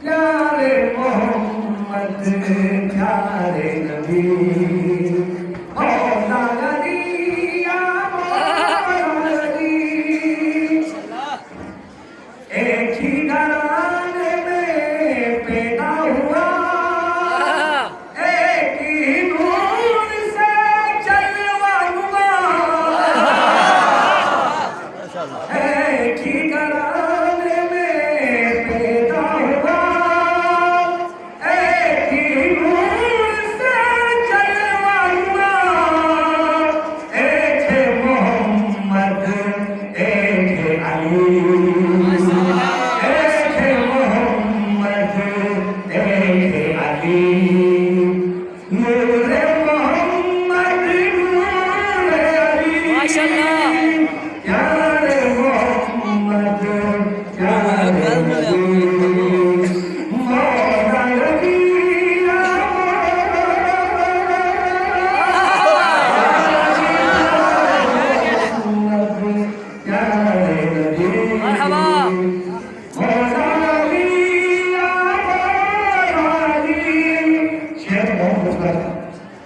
प्यारे मोहम्मद प्यारे नबी मौला अली या मौला अली। एक ही घराने में पैदा हुआ, एक ही नूर से जलवा हुआ। एक ही घराने में पैदा हुआ, एक ही नूर से जलवा हुआ। एक है मोहम्मद, एक है अली। एक है मोहम्मद, एक है अली। नूरे मोहम्मद, नूरे अली। माशाअल्लाह। प्यारे मोहम्मद, प्यारे नबी, मौला अली या मोहम्मद, प्यारे नबी, मरहबा। मौला अली या मौला अली। शेर बहुत खूबसूरत है,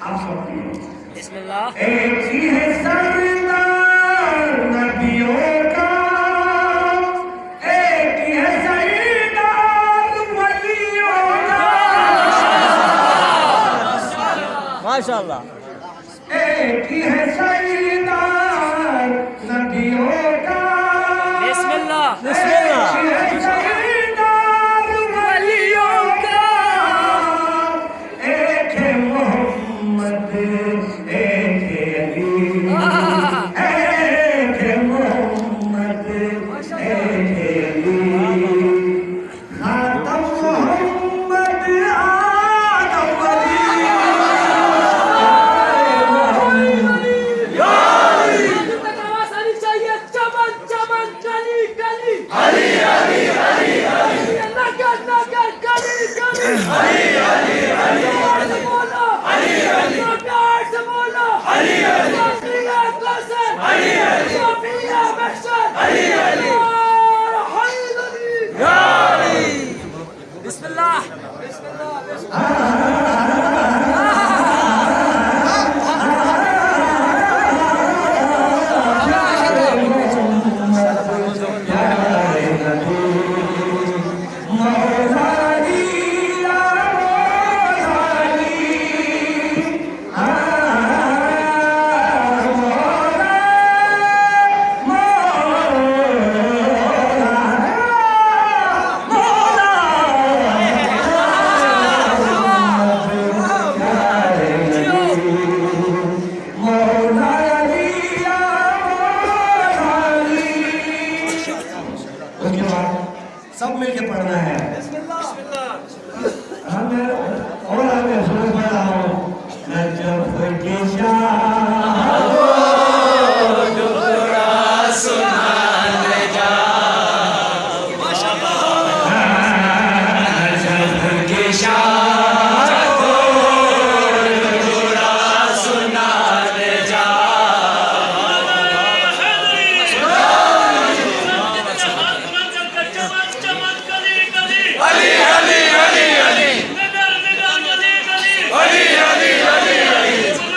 आप सुनते हैं। बिस्मिल्लाह। एक ही है सरदार नबियों का, एक ही है सरदार वलियों का। माशाअल्लाह। एक ही है सरदार नबियों का, बिस्मिल्लाह। एक ही है सरदार वलियों का। एक है मोहम्मद, एक है अली। एक है मोहम्मद, एक है अली। खातम मोहम्मद आदम अली। चाहिए चमन चमन गली गली अली अली अली नगर नगर गली गली अली अली अली जोर से बोलो अली अली जोर से बोलो अली अली सोफिया कौसर अली अली सोफिया महशर अली अली और हैदरी। बिस्मिल्लाह। मौला अली या मौला अली। मौला अली या मौला अली। उसके बाद सब मिलके पढ़ना है। हमें और हमें शुरू कर रहा हूँ। नजफ की शाह नजफ की शाह अली अली अली अली अली अली अली अली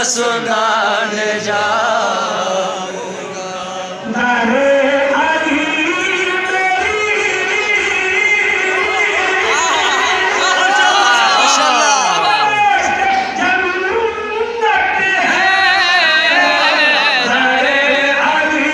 सुनाने जाऊंगा। नारे अली मेरी जन्नत है, नारे अली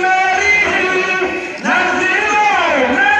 मेरी नज़रों में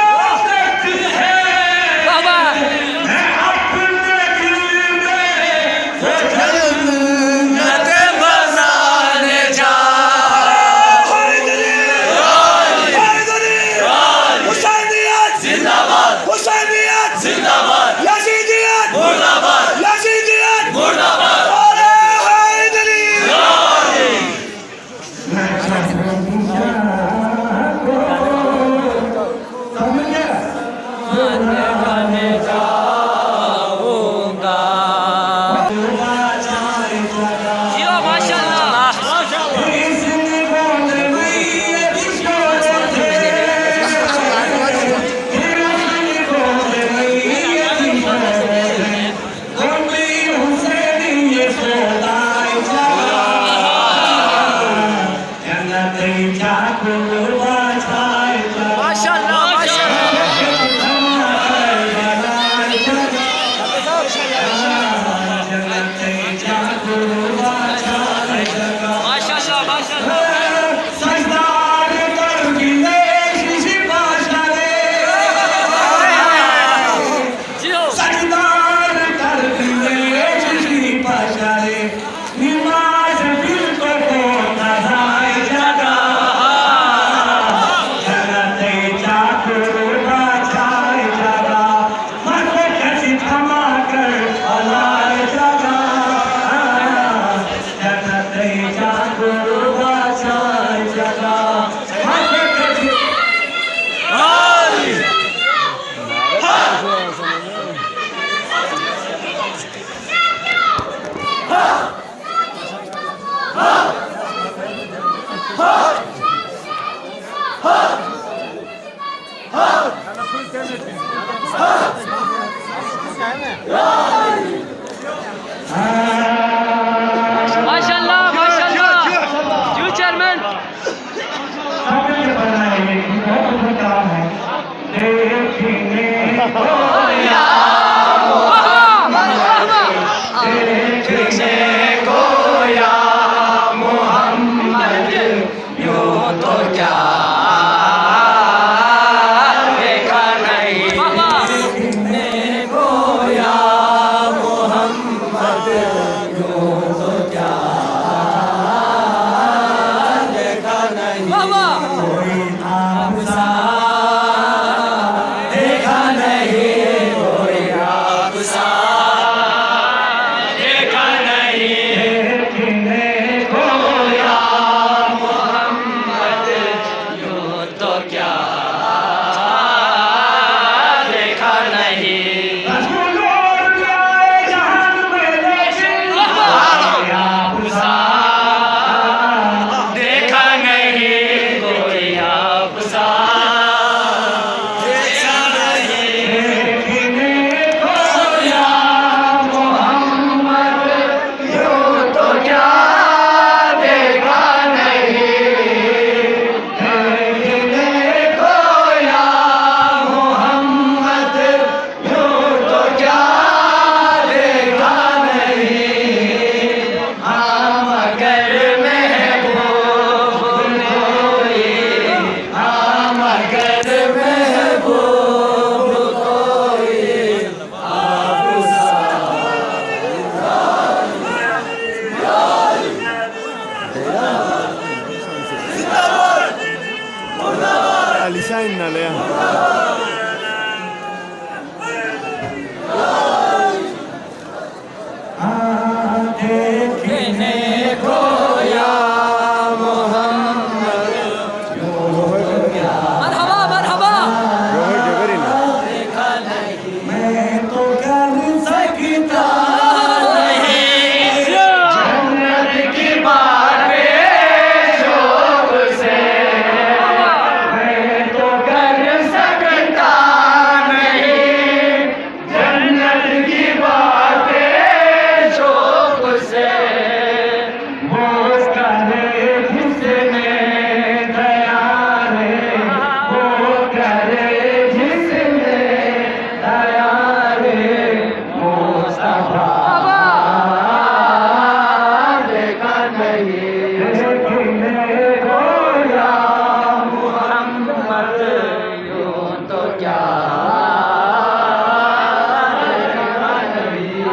जन्नत है। बाबा मैं अपने दिल में जन्नत बनाने हुसैनियत जिंदाबाद, हुसैनियत जिंदाबाद, यजीदियत मुर्दाबाद, यजीदियत मुर्दाबाद। नारे हैदरी जियो माशाल्लाह माशाल्लाह माशाल्लाह माशाल्लाह माशाल्लाह जियो माशाल्लाह माशाल्लाह जियो चेयरमैन देखा नहीं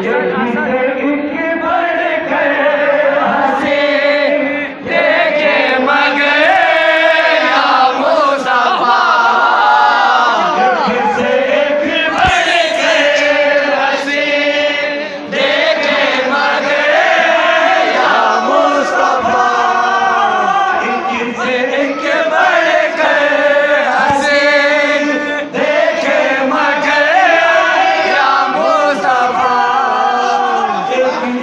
इनके बड़े हंसी देखे मगर या मुस्तफा से एक बड़े हंसी देखे मगर या मुस्तफा इनसे एक बड़े हंसी देखे मगर या मुस्तफा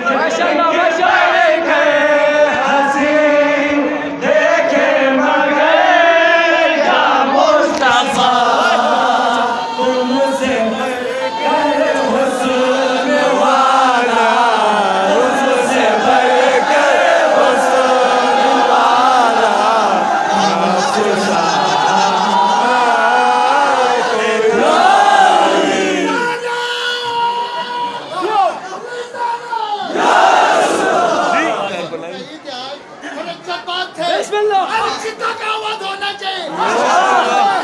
माशाअल्लाह माशाअल्लाह हंसी देखे मगर या मुस्तफा तुमसे बढ़कर हुस्न वाला तुमसे बढ़कर हुस्न वाला बिस्मिल्लाह का आवाज होना चाहिए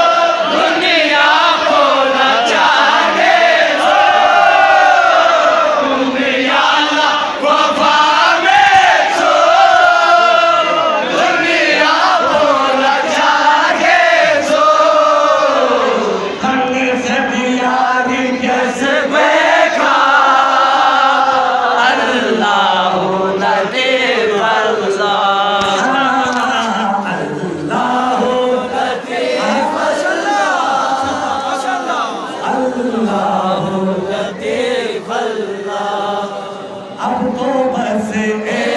दुनिया को नचाने दुनिया वफा में छो दुनिया को नचाने छो देखा अल्लाह लतीफ अब तो बस